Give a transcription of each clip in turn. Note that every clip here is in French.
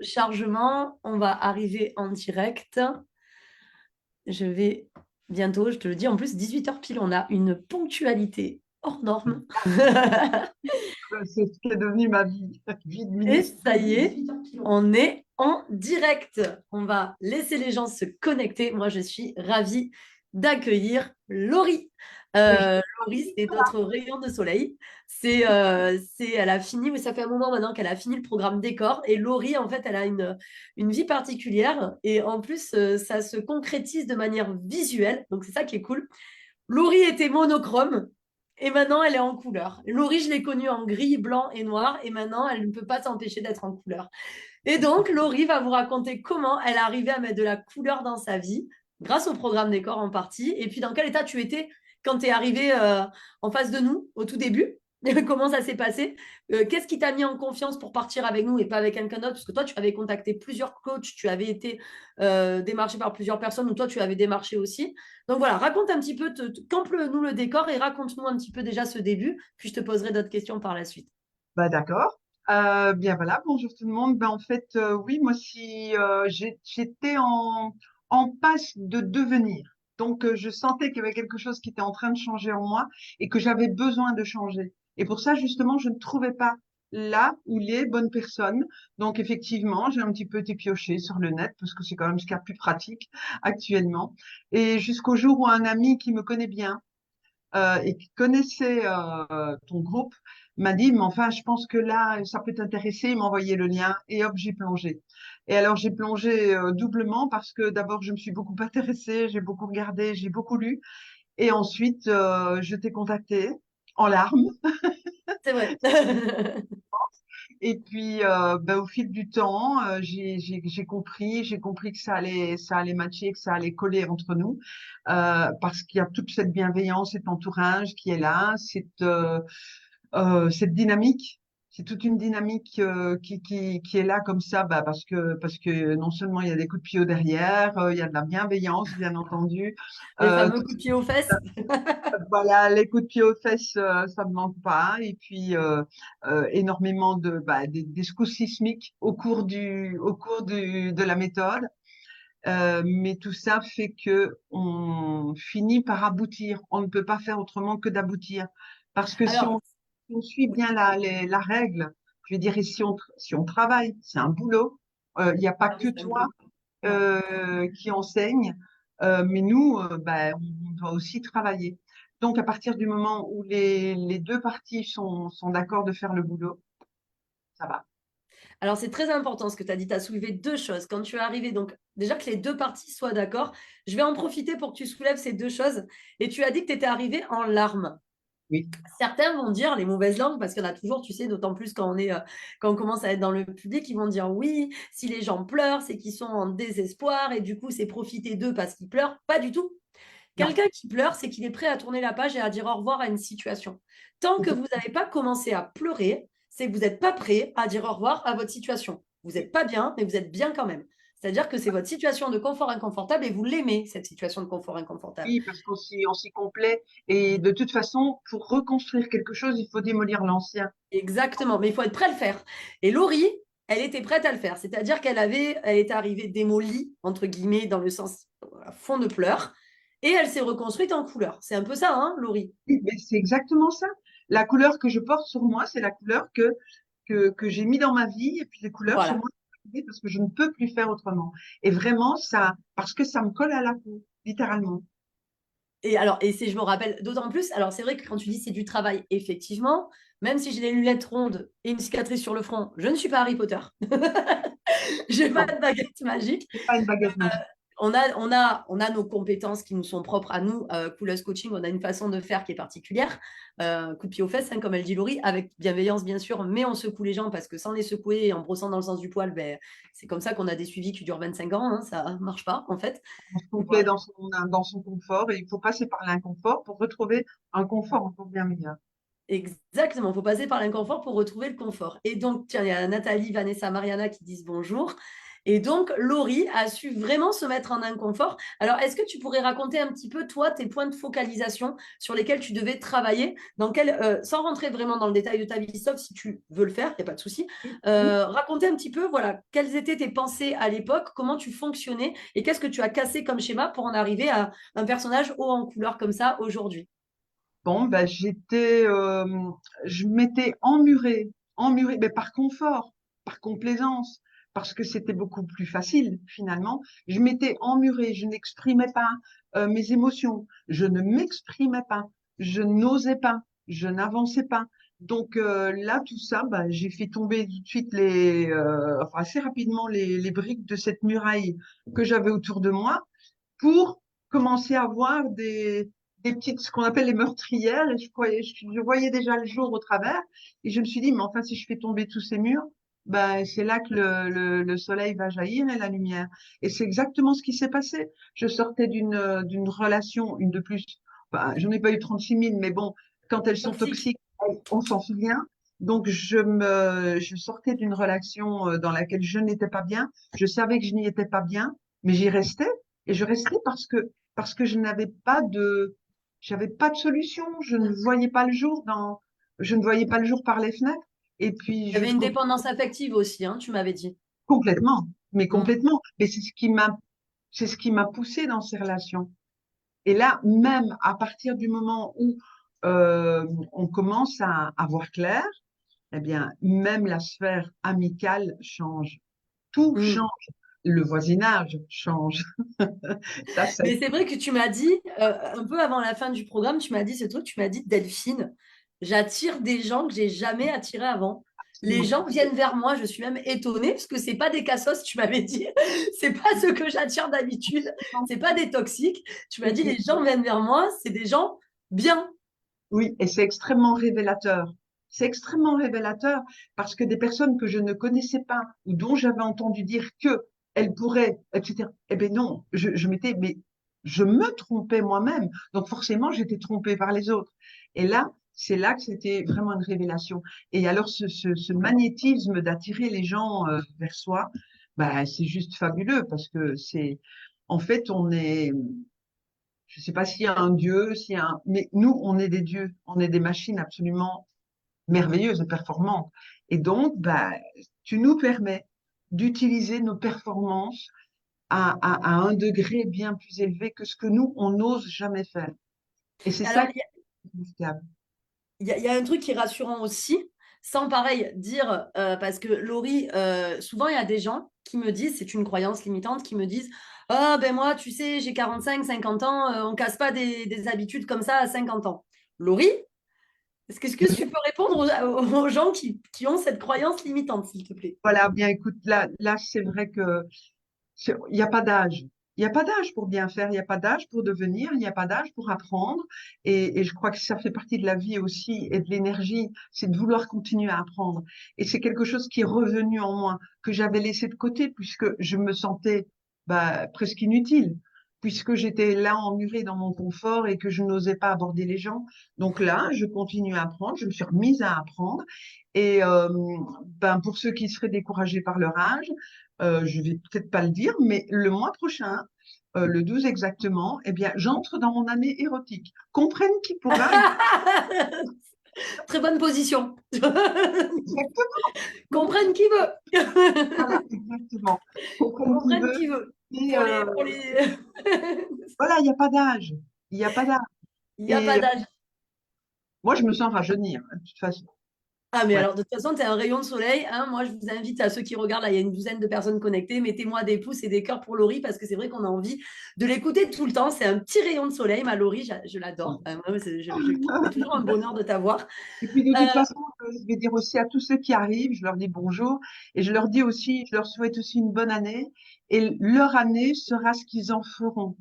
chargement. On va arriver en direct. Je vais bientôt, je te le dis, en plus, 18 h pile, on a une ponctualité hors norme. C'est ce qui est devenu ma vie, vie de Et ministre. ça y est, on est en direct. On va laisser les gens se connecter. Moi, je suis ravie d'accueillir Laurie. Et je- Laurie, c'est notre rayon de soleil. Elle a fini, mais ça fait un moment maintenant qu'elle a fini le programme décor. Et Laurie, en fait, elle a une vie particulière. Et en plus, ça se concrétise de manière visuelle. Donc, c'est ça qui est cool. Laurie était monochrome et maintenant elle est en couleur. Laurie, je l'ai connue en gris, blanc et noir et maintenant elle ne peut pas s'empêcher d'être en couleur. Et donc Laurie va vous raconter comment elle est arrivée à mettre de la couleur dans sa vie grâce au programme décor en partie et puis dans quel état tu étais quand tu es arrivé en face de nous au tout début. Comment ça s'est passé? Qu'est-ce qui t'a mis en confiance pour partir avec nous et pas avec quelqu'un d'autre? Parce que toi, tu avais contacté plusieurs coachs, tu avais été démarché par plusieurs personnes ou toi, tu avais démarché aussi. Donc voilà, raconte un petit peu, campe-nous le décor et raconte-nous un petit peu déjà ce début, puis je te poserai d'autres questions par la suite. Bah, d'accord. Bien voilà, bonjour tout le monde. Ben, en fait, oui, moi si j'étais en passe de devenir. Donc, je sentais qu'il y avait quelque chose qui était en train de changer en moi et que j'avais besoin de changer. Et pour ça, justement, je ne trouvais pas là où les bonnes personnes. Donc, effectivement, j'ai un petit peu été piochée sur le net parce que c'est quand même ce qu'il y a de plus pratique actuellement. Et jusqu'au jour où un ami qui me connaît bien, et qui connaissait ton groupe m'a dit, mais enfin, je pense que là, ça peut t'intéresser. Il m'a envoyé le lien et hop, j'ai plongé. Et alors, j'ai plongé doublement parce que d'abord, je me suis beaucoup intéressée, j'ai beaucoup regardé, j'ai beaucoup lu. Et ensuite, je t'ai contacté en larmes. C'est vrai. Et puis, ben, au fil du temps, j'ai compris que ça allait matcher, que ça allait coller entre nous, parce qu'il y a toute cette bienveillance, cet entourage qui est là, cette dynamique. C'est toute une dynamique qui est là comme ça, bah, parce que non seulement il y a des coups de pied au derrière, il y a de la bienveillance, bien entendu, Les euh, fameux coups de pied aux fesses. voilà, les coups de pied aux fesses, ça ne manque pas. Et puis, énormément des secousses sismiques de la méthode. Mais tout ça fait que on finit par aboutir. On ne peut pas faire autrement que d'aboutir. Parce que Alors, si on suit bien la règle, je veux dire, et si on travaille, c'est un boulot. Il n'y a pas ah oui, que c'est un toi boulot. Non. qui enseigne, mais nous, on doit aussi travailler. Donc, à partir du moment où les deux parties sont d'accord de faire le boulot, ça va. Alors, c'est très important ce que tu as dit. Tu as soulevé deux choses. Quand tu es arrivé, donc déjà que les deux parties soient d'accord, je vais en profiter pour que tu soulèves ces deux choses. Et tu as dit que tu étais arrivé en larmes. Oui. Certains vont dire les mauvaises langues, parce qu'il y en a toujours, tu sais, d'autant plus quand on commence à être dans le public, ils vont dire oui, si les gens pleurent, c'est qu'ils sont en désespoir et du coup, c'est profiter d'eux parce qu'ils pleurent. Pas du tout. Non. Quelqu'un qui pleure, c'est qu'il est prêt à tourner la page et à dire au revoir à une situation. Tant que vous n'avez pas commencé à pleurer, c'est que vous n'êtes pas prêt à dire au revoir à votre situation. Vous n'êtes pas bien, mais vous êtes bien quand même. C'est-à-dire que c'est votre situation de confort inconfortable et vous l'aimez, cette situation de confort inconfortable. Oui, parce on s'y complaît. Et de toute façon, pour reconstruire quelque chose, il faut démolir l'ancien. Exactement, mais il faut être prêt à le faire. Et Laurie, elle était prête à le faire. C'est-à-dire elle était arrivée démolie, entre guillemets, dans le sens à fond de pleurs, et elle s'est reconstruite en couleur. C'est un peu ça, hein, Laurie? Oui, mais c'est exactement ça. La couleur que je porte sur moi, c'est la couleur que j'ai mis dans ma vie. Et puis les couleurs sur Voilà. moi, parce que je ne peux plus faire autrement. Et vraiment, ça, parce que ça me colle à la peau, littéralement. Et alors, je me rappelle d'autant plus, alors c'est vrai que quand tu dis c'est du travail, effectivement, même si j'ai des lunettes rondes et une cicatrice sur le front, je ne suis pas Harry Potter. J'ai pas Non, de baguette magique. c'est pas une baguette magique. On a nos compétences qui nous sont propres à nous. Couleuse Coaching, on a une façon de faire qui est particulière. Coup de pied aux fesses, hein, comme elle dit Laurie, avec bienveillance bien sûr, mais on secoue les gens parce que sans les secouer et en brossant dans le sens du poil, ben, c'est comme ça qu'on a des suivis qui durent 25 ans. Hein, ça ne marche pas en fait. On se complaît Voilà. dans son confort et il faut passer par l'inconfort pour retrouver un confort encore bien meilleur. Exactement, il faut passer par l'inconfort pour retrouver le confort. Et donc, tiens, il y a Nathalie, Vanessa, Mariana qui disent bonjour. Et donc, Laurie a su vraiment se mettre en inconfort. Alors, est-ce que tu pourrais raconter un petit peu, toi, tes points de focalisation sur lesquels tu devais travailler, sans rentrer vraiment dans le détail de ta vie, sauf si tu veux le faire, il n'y a pas de souci. Raconter un petit peu, voilà, quelles étaient tes pensées à l'époque, comment tu fonctionnais et qu'est-ce que tu as cassé comme schéma pour en arriver à un personnage haut en couleur comme ça aujourd'hui. Bon, ben, je m'étais emmurée, mais par confort, par complaisance, parce que c'était beaucoup plus facile finalement. Je m'étais emmurée, je n'exprimais pas mes émotions, je ne m'exprimais pas, je n'osais pas, je n'avançais pas. Donc là, tout ça, ben, j'ai fait tomber tout de suite enfin assez rapidement les briques de cette muraille que j'avais autour de moi pour commencer à voir des petites, ce qu'on appelle les meurtrières, et je voyais déjà le jour au travers, et je me suis dit, mais enfin, si je fais tomber tous ces murs, ben, c'est là que le soleil va jaillir et la lumière. Et c'est exactement ce qui s'est passé. Je sortais d'une relation, une de plus, enfin, j'en ai pas eu 36 000, mais bon, quand elles sont Toxique. toxiques, on s'en souvient. Donc, je sortais d'une relation dans laquelle je n'étais pas bien. Je savais que je n'y étais pas bien, mais j'y restais. Et je restais parce que j'avais pas de solution. Je ne voyais pas le jour par les fenêtres. Et puis, Il y je avait une trouvais dépendance affective aussi, hein, tu m'avais dit. complètement, mais Mm. complètement. Mais c'est ce qui m'a poussée dans ces relations. Et là, même à partir du moment où on commence à voir clair, eh bien, même la sphère amicale change. Tout Mm. change. Le voisinage change. Ça a Mais été c'est vrai que tu m'as dit, un peu avant la fin du programme, tu m'as dit ce truc, tu m'as dit, Delphine, j'attire des gens que j'ai jamais attirés avant. Les absolument. gens viennent vers moi, je suis même étonnée parce que c'est pas des cassos, tu m'avais dit, c'est pas ceux que j'attire d'habitude, c'est pas des toxiques. Tu m'as dit, les gens viennent vers moi, c'est des gens bien. Oui, et c'est extrêmement révélateur. C'est extrêmement révélateur parce que des personnes que je ne connaissais pas ou dont j'avais entendu dire que elles pourraient, etc. Eh ben non, mais je me trompais moi-même. Donc forcément, j'étais trompée par les autres. Et là, c'est là que c'était vraiment une révélation. Et alors, ce magnétisme d'attirer les gens vers soi, bah, c'est juste fabuleux parce que en fait, je ne sais pas s'il y a un dieu, mais nous, on est des dieux, on est des machines absolument merveilleuses et performantes. Et donc, bah, tu nous permets d'utiliser nos performances à un degré bien plus élevé que ce que nous, on n'ose jamais faire. Et c'est ça Alors, qui est remarquable. il y a un truc qui est rassurant aussi, sans pareil dire, parce que Laurie, souvent il y a des gens qui me disent, c'est une croyance limitante, qui me disent, ah ben moi, tu sais, j'ai 45, 50 ans, on casse pas des habitudes comme ça à 50 ans. Laurie, est-ce que tu peux répondre aux gens qui ont cette croyance limitante, s'il te plaît? Voilà, bien écoute, là, c'est vrai que il n'y a pas d'âge. Il n'y a pas d'âge pour bien faire, il n'y a pas d'âge pour devenir, il n'y a pas d'âge pour apprendre. Et je crois que ça fait partie de la vie aussi et de l'énergie, c'est de vouloir continuer à apprendre. Et c'est quelque chose qui est revenu en moi, que j'avais laissé de côté puisque je me sentais bah, presque inutile, puisque j'étais là emmurée dans mon confort et que je n'osais pas aborder les gens. Donc là, je continue à apprendre, je me suis remise à apprendre. Et ben, pour ceux qui seraient découragés par leur âge, je vais peut-être pas le dire, mais le mois prochain, le 12 exactement, eh bien, j'entre dans mon année érotique. Comprenne qui pourra. Très bonne position. Exactement. Comprenne qui veut. Voilà, exactement. Comprenne qui Comprenne veut. qui veut. Et Pour les... voilà, il n'y a pas d'âge. Il n'y a pas d'âge. Il n'y a pas Et d'âge. moi, je me sens rajeunir, de toute façon. Ah, mais Ouais. alors, de toute façon, tu es un rayon de soleil, hein. Moi, je vous invite à ceux qui regardent, là, il y a une douzaine de personnes connectées. Mettez-moi des pouces et des cœurs pour Laurie parce que c'est vrai qu'on a envie de l'écouter tout le temps. C'est un petit rayon de soleil, ma Laurie, je l'adore. Moi, je trouve que c'est toujours un bonheur de t'avoir. Et puis de Euh, toute façon, je vais dire aussi à tous ceux qui arrivent, je leur dis bonjour et je leur dis aussi, je leur souhaite aussi une bonne année et leur année sera ce qu'ils en feront.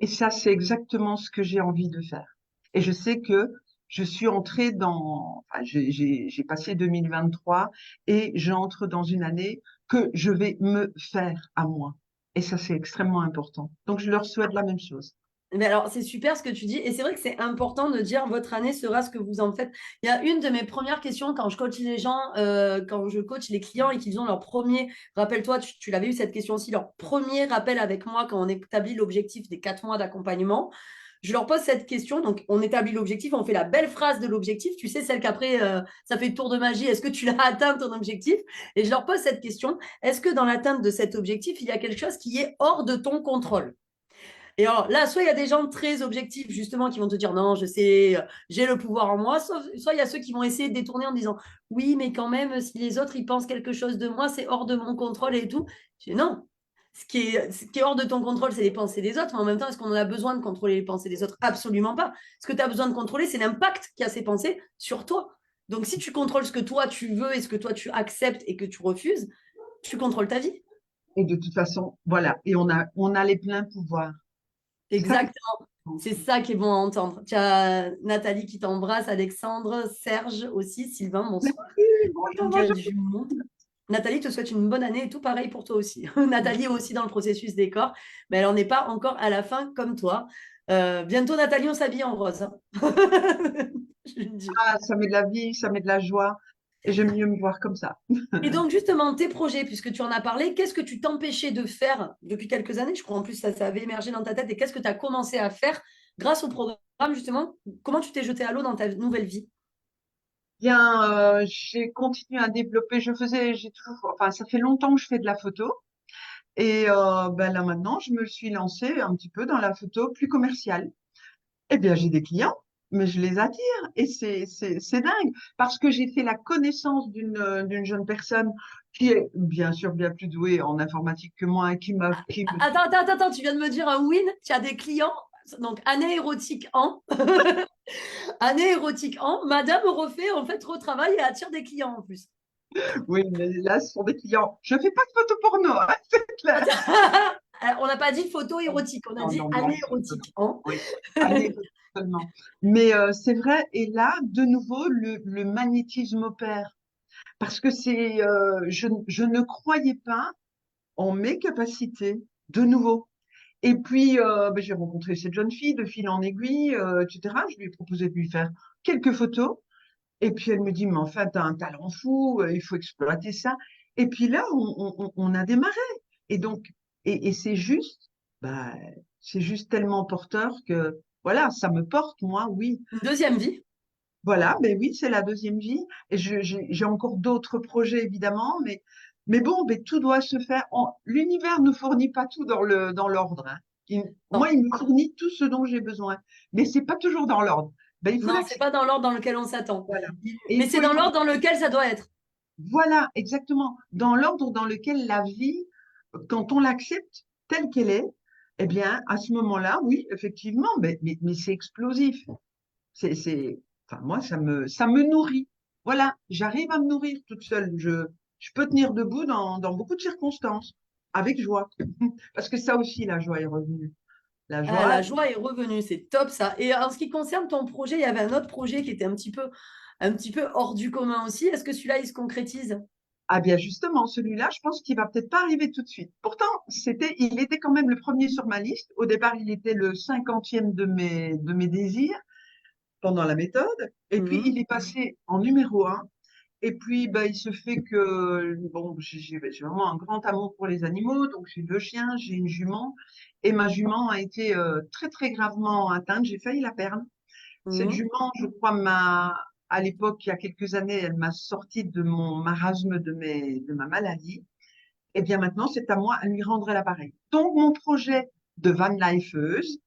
Et ça, c'est exactement ce que j'ai envie de faire. Et je sais que je suis entrée enfin, j'ai passé 2023 et j'entre dans une année que je vais me faire à moi. Et ça, c'est extrêmement important. Donc, je leur souhaite la même chose. Mais alors, c'est super ce que tu dis. Et c'est vrai que c'est important de dire votre année sera ce que vous en faites. Il y a une de mes premières questions quand je coach les gens, quand je coach les clients et qu'ils ont leur premier, rappelle-toi, tu l'avais eu cette question aussi, leur premier rappel avec moi quand on établit l'objectif des 4 mois d'accompagnement. Je leur pose cette question. Donc, on établit l'objectif, on fait la belle phrase de l'objectif. Tu sais, celle qu'après, ça fait tour de magie. Est-ce que tu l'as atteint ton objectif? Et je leur pose cette question. Est-ce que dans l'atteinte de cet objectif, il y a quelque chose qui est hors de ton contrôle? Et alors là, soit il y a des gens très objectifs, justement, qui vont te dire non, je sais, j'ai le pouvoir en moi, soit il y a ceux qui vont essayer de détourner en disant oui, mais quand même, si les autres ils pensent quelque chose de moi, c'est hors de mon contrôle et tout. Je dis non. Ce qui est hors de ton contrôle, c'est les pensées des autres, mais en même temps, est-ce qu'on a besoin de contrôler les pensées des autres? Absolument pas. Ce que tu as besoin de contrôler, c'est l'impact qu'a ces pensées sur toi. Donc, si tu contrôles ce que toi tu veux et ce que toi tu acceptes et que tu refuses, tu contrôles ta vie. Et de toute façon, voilà. Et on a les pleins pouvoirs. C'est ça qui Exactement. est C'est important. ça qui est bon à entendre. Tu as Nathalie qui t'embrasse, Alexandre, Serge aussi, Sylvain, bonsoir. Merci, bonjour, Donc, il y a bonjour. du monde. Nathalie te souhaite une bonne année et tout pareil pour toi aussi. Nathalie est aussi dans le processus décor, mais elle n'en est pas encore à la fin comme toi. Bientôt, Nathalie, on s'habille en rose, hein. Je le dis. Ah, ça met de la vie, ça met de la joie. Et j'aime mieux me voir comme ça. Et donc, justement, tes projets, puisque tu en as parlé, qu'est-ce que tu t'empêchais de faire depuis quelques années? Je crois en plus ça avait émergé dans ta tête. Et qu'est-ce que tu as commencé à faire grâce au programme, justement? Comment tu t'es jeté à l'eau dans ta nouvelle vie? Bien, j'ai continué à développer. J'ai toujours, enfin, ça fait longtemps que je fais de la photo. Et ben là maintenant, je me suis lancée un petit peu dans la photo plus commerciale. Eh bien, j'ai des clients, mais je les attire et c'est dingue parce que j'ai fait la connaissance d'une jeune personne qui est bien sûr bien plus douée en informatique que moi et qui me Attends, tu viens de me dire un win, tu as des clients. Donc, année érotique en. Année érotique en. Madame refait, en fait, retravaille et attire des clients en plus. oui, mais là, ce sont des clients. Je fais pas de photo porno, hein, c'est clair. Alors, on n'a pas dit photo érotique, on a Non, dit non, non, année érotique en. oui, allez, seulement. Mais c'est vrai, et là, de nouveau, le magnétisme opère. Parce que je ne croyais pas en mes capacités, de nouveau. Et puis, ben, j'ai rencontré cette jeune fille de fil en aiguille, etc. Je lui ai proposé de lui faire quelques photos. Et puis, elle me dit, mais enfin, tu as un talent fou, il faut exploiter ça. Et puis là, on a démarré. Et donc, et bah, c'est juste tellement porteur que, voilà, ça me porte, moi, oui. Une deuxième vie. Voilà, ben oui, c'est la deuxième vie. Et j'ai encore d'autres projets, évidemment, mais bon, ben, tout doit se faire. L'univers ne fournit pas tout dans l'ordre, hein. Moi, Non, il me fournit tout ce dont j'ai besoin, mais c'est pas toujours dans l'ordre. Ben, il faut non, c'est pas l'accepter. dans l'ordre dans lequel on s'attend. Voilà. Et Mais il c'est faut dans l'ordre écouter. dans lequel ça doit être. Voilà, exactement. Dans l'ordre dans lequel la vie, quand on l'accepte telle qu'elle est, eh bien, à ce moment-là, oui, effectivement, mais c'est explosif. Enfin, moi, ça me nourrit. Voilà, j'arrive à me nourrir toute seule. Je peux tenir debout dans beaucoup de circonstances, avec joie. Parce que ça aussi, la joie est revenue. La Ah, joie, la joie est revenue, c'est top ça. Et en ce qui concerne ton projet, il y avait un autre projet qui était un petit peu hors du commun aussi. Est-ce que celui-là, il se concrétise? ah bien justement, celui-là, je pense qu'il va peut-être pas arriver tout de suite. Pourtant, il était quand même le premier sur ma liste. Au départ, il était le 50e de mes désirs pendant la méthode. Et puis, il Mhm. est passé en numéro un. Et puis, bah, il se fait que, bon, j'ai vraiment un grand amour pour les animaux, donc j'ai 2 chiens, j'ai une jument, et ma jument a été très, très gravement atteinte, j'ai failli la perdre. Cette Mhm. jument, je crois, à l'époque, il y a quelques années, elle m'a sorti de mon marasme de ma maladie. Et bien maintenant, c'est à moi à lui rendre l'appareil. Donc, mon projet de van lifeuse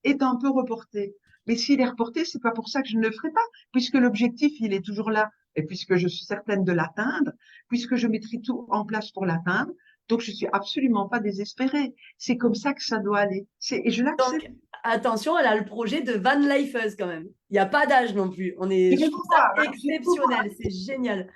est un peu reporté. Mais s'il est reporté, c'est pas pour ça que je ne le ferai pas, puisque l'objectif, il est toujours là, et puisque je suis certaine de l'atteindre, puisque je mettrai tout en place pour l'atteindre. Donc, je suis absolument pas désespérée. C'est comme ça que ça doit aller. Et je l'accepte. Donc, attention, elle a le projet de van lifeuse quand même. Il n'y a pas d'âge non plus. Je J'irai trouve vous ça voir. Alors, j'irai vous voir. exceptionnel, c'est génial.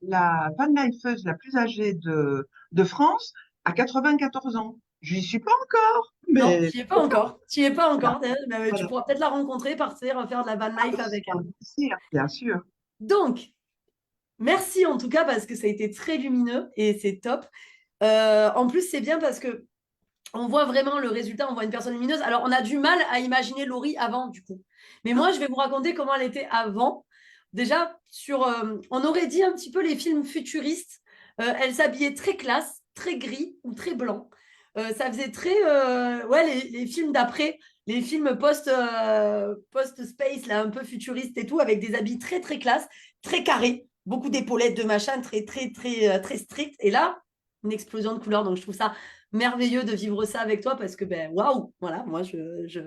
La van lifeuse la plus âgée de France a 94 ans. Je n'y suis pas encore, Non, mais tu n'y es pas encore. Tu n'y es pas voilà. encore. Mais tu Voilà. pourras peut-être la rencontrer, partir faire de la van Ah, life mais avec c'est un elle. plaisir, bien sûr. Donc, merci en tout cas parce que ça a été très lumineux et c'est top. En plus, c'est bien parce que on voit vraiment le résultat, on voit une personne lumineuse. Alors, on a du mal à imaginer Laurie avant, du coup. Mais moi, je vais vous raconter comment elle était avant. Déjà, on aurait dit un petit peu les films futuristes. Elle s'habillait très classe, très gris ou très blanc. Ça faisait très, ouais, les films d'après, les films post-space, là, un peu futuristes et tout, avec des habits très, très classe, très carrés, beaucoup d'épaulettes, de machin, très, très, très, très strict. Et là, une explosion de couleurs. Donc, je trouve ça merveilleux de vivre ça avec toi parce que, ben, waouh, voilà, moi,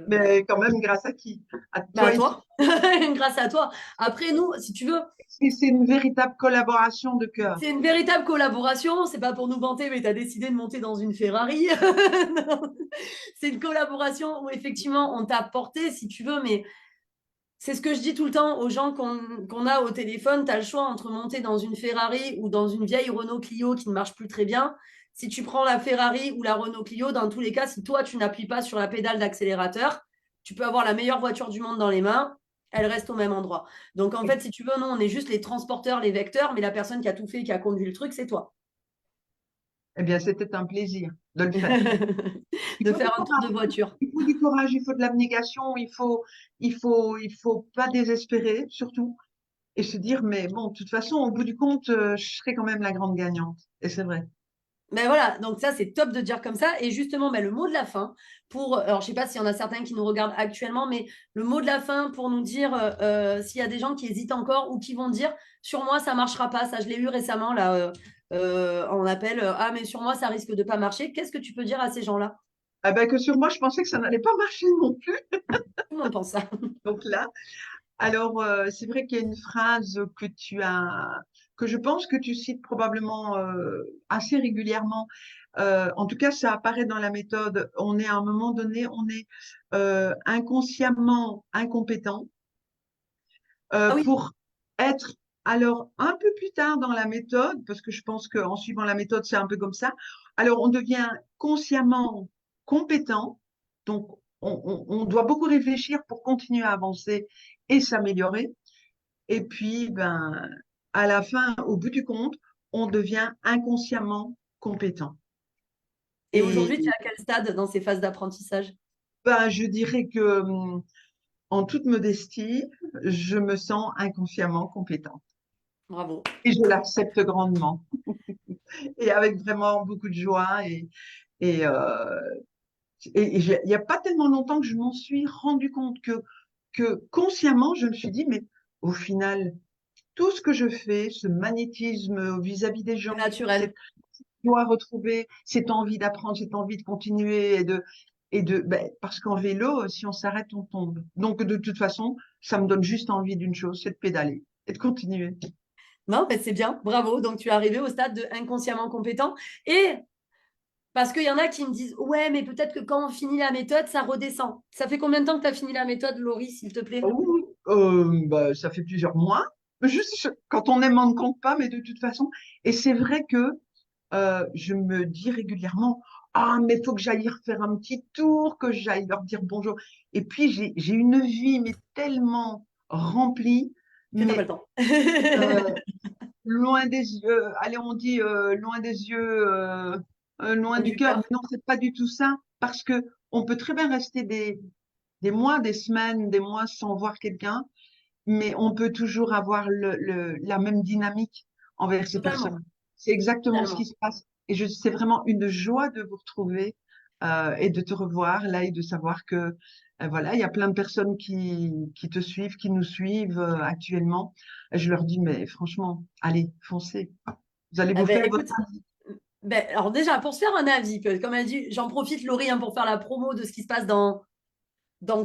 Mais quand même, grâce à qui? À ben, à toi et toi, grâce à toi. Après, nous, si tu veux, c'est une véritable collaboration de cœur. c'est une véritable collaboration. C'est pas pour nous vanter, mais tu as décidé de monter dans une Ferrari. C'est une collaboration où, effectivement, on t'a porté, si tu veux, mais c'est ce que je dis tout le temps aux gens qu'on a au téléphone. Tu as le choix entre monter dans une Ferrari ou dans une vieille Renault Clio qui ne marche plus très bien. Si tu prends la Ferrari ou la Renault Clio, dans tous les cas, si toi, tu n'appuies pas sur la pédale d'accélérateur, tu peux avoir la meilleure voiture du monde dans les mains, elle reste au même endroit. Donc, en fait, si tu veux, non, on est juste les transporteurs, les vecteurs, mais la personne qui a tout fait, qui a conduit le truc, c'est toi. Eh bien, c'était un plaisir de le faire. Il De faut du faire un tour de courage. voiture. Il faut du courage, il faut de l'abnégation, il faut pas désespérer, surtout, et se dire, mais bon, de toute façon, au bout du compte, je serai quand même la grande gagnante. Et c'est vrai. Ben voilà, donc ça c'est top de dire comme ça. Et justement, ben, le mot de la fin alors je sais pas s'il y en a certains qui nous regardent actuellement, mais le mot de la fin pour nous dire s'il y a des gens qui hésitent encore ou qui vont dire sur moi ça marchera pas, ça je l'ai eu récemment là en appel, ah mais sur moi ça risque de pas marcher. Qu'est-ce que tu peux dire à ces gens-là? Ah ben, que sur moi, je pensais que ça n'allait pas marcher non plus. Tout le monde pense ça. Donc là, alors, c'est vrai qu'il y a une phrase que je pense que tu cites probablement assez régulièrement. En tout cas, ça apparaît dans la méthode. On est à un moment donné, on est inconsciemment incompétent Ah oui, pour être. Alors, un peu plus tard dans la méthode, parce que je pense qu'en suivant la méthode, c'est un peu comme ça. Alors, on devient consciemment compétent. Donc, on doit beaucoup réfléchir pour continuer à avancer et s'améliorer. Et puis, ben, à la fin, au bout du compte, on devient inconsciemment compétent. et Et aujourd'hui tu es à quel stade dans ces phases d'apprentissage? ben, je dirais que, en toute modestie, je me sens inconsciemment compétente. Bravo. Et je l'accepte grandement. Et avec vraiment beaucoup de joie. Et, euh, il n'y a pas tellement longtemps que je m'en suis rendu compte que consciemment, je me suis dit, mais au final, tout ce que je fais, ce magnétisme vis-à-vis des C'est gens, naturel. cette joie retrouvée, cette envie d'apprendre, cette envie de continuer ben, parce qu'en vélo, si on s'arrête, on tombe. Donc, de toute façon, ça me donne juste envie d'une chose, c'est de pédaler et de continuer. Non, ben c'est bien, bravo. Donc tu es arrivé au stade de inconsciemment compétent. Et parce qu'il y en a qui me disent, ouais, mais peut-être que quand on finit la méthode, ça redescend. Ça fait combien de temps que tu as fini la méthode, Laurie, s'il te plaît? Oui, bah, ça fait plusieurs mois. Juste quand on aime, on ne compte pas, mais de toute façon. Et c'est vrai que je me dis régulièrement, ah, mais il faut que j'aille y refaire un petit tour, que j'aille leur dire bonjour. Et puis j'ai une vie mais tellement remplie, Que t'as pas le mais temps. euh, loin des yeux. Allez, on dit loin des yeux, loin du Du cœur. Mais cœur. non, c'est pas du tout ça, parce que on peut très bien rester des mois, des semaines, des mois sans voir quelqu'un, mais on peut toujours avoir la même dynamique envers ces Totalement. personnes. C'est exactement ce qui Totalement. se passe. Et c'est vraiment une joie de vous retrouver et de te revoir là et de savoir que voilà, il y a plein de personnes qui te suivent, qui nous suivent actuellement. Et je leur dis, mais franchement, allez, foncez. Vous allez Eh vous ben, faire votre écoute, ben, alors déjà, pour se faire un avis, comme elle dit, j'en profite, Laurie, hein, pour faire la promo de ce qui se passe dans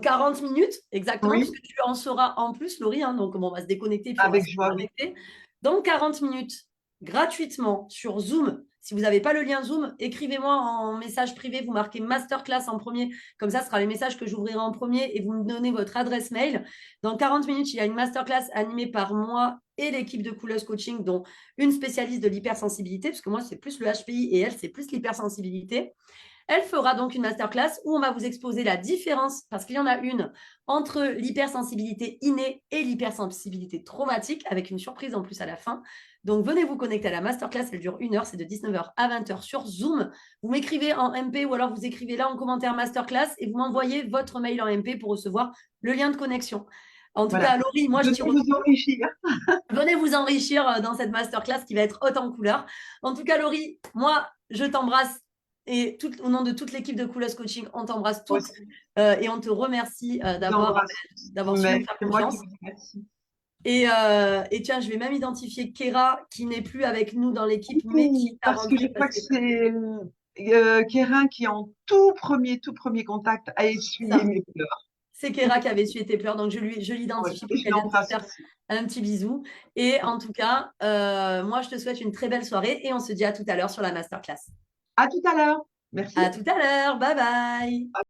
40 minutes, exactement, oui, puisque tu en seras en plus, Laurie. Hein, donc, bon, on va se déconnecter, puis on va avec se joie, oui. reconnecter. Dans 40 minutes, gratuitement, sur Zoom. Si vous n'avez pas le lien Zoom, écrivez-moi en message privé, vous marquez masterclass en premier, comme ça, ce sera les messages que j'ouvrirai en premier et vous me donnez votre adresse mail. Dans 40 minutes, il y a une masterclass animée par moi et l'équipe de Couleuse Coaching, dont une spécialiste de l'hypersensibilité, parce que moi, c'est plus le HPI et elle, c'est plus l'hypersensibilité. Elle fera donc une masterclass où on va vous exposer la différence, parce qu'il y en a une, entre l'hypersensibilité innée et l'hypersensibilité traumatique, avec une surprise en plus à la fin. Donc, venez vous connecter à la masterclass. Elle dure 1 heure. C'est de 19h à 20h sur Zoom. Vous m'écrivez en MP ou alors vous écrivez là en commentaire masterclass et vous m'envoyez votre mail en MP pour recevoir le lien de connexion. En tout Voilà. cas, Laurie, moi, je Venez t'y vous retrouve. enrichir. Venez vous enrichir dans cette masterclass qui va être haute en couleurs. En tout cas, Laurie, moi, je t'embrasse et au nom de toute l'équipe de Coolest Coaching, on t'embrasse Moi toutes aussi, et on te remercie je vous embrasse. d'avoir su nous Mais faire c'est moi qui confiance. vous remercie. Et tiens, je vais même identifier Kéra qui n'est plus avec nous dans l'équipe, mais qui a Parce que je rentré crois parce que que c'est Kérin qui, en tout premier contact, a c'est essuyé ça. mes pleurs. C'est Kéra qui avait sué tes pleurs, donc je Ouais. l'identifie Et pour je qu'elle vienne te l'embrasse faire aussi. un petit bisou. Et en tout cas, moi, je te souhaite une très belle soirée et on se dit à tout à l'heure sur la masterclass. À tout à l'heure. Merci. À tout à l'heure. Bye bye.